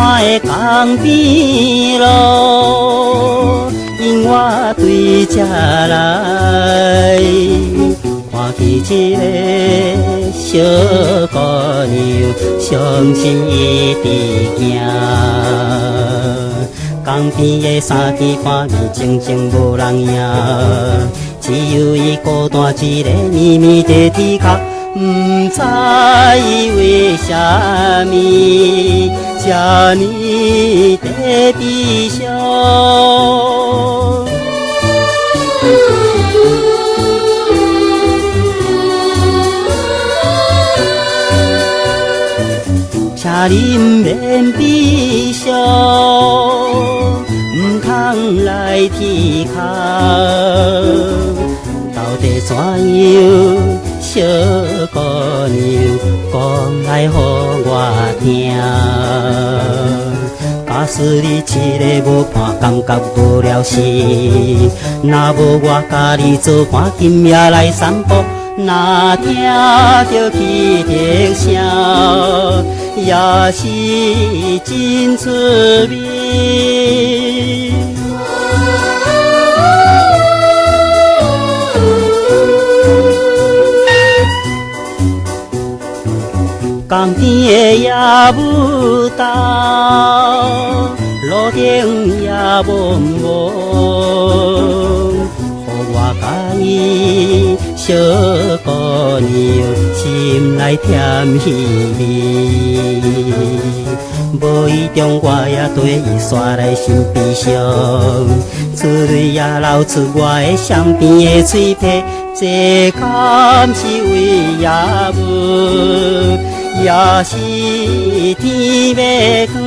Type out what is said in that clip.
山的江边路，因我对这来，看见一个小姑娘，伤心一直行。江边的三更半暝，静静无人影，只有伊孤单一个，绵绵在天空。不知伊为什么这呢在悲伤，请你不免悲伤，不通来天空，到底怎样？小姑娘讲来予我听，假使你一个无伴，感觉无了时，若无我甲你作伴，今夜来散步，若听着汽笛声，也是真趣味。江边的夜舞蹈，路顶也蒙蒙，予我甲伊小姑娘心内甜蜜蜜。无意中我也对伊煞来心悲伤，珠泪也流出我的双边的嘴皮，这敢是为夜舞？也是天要光。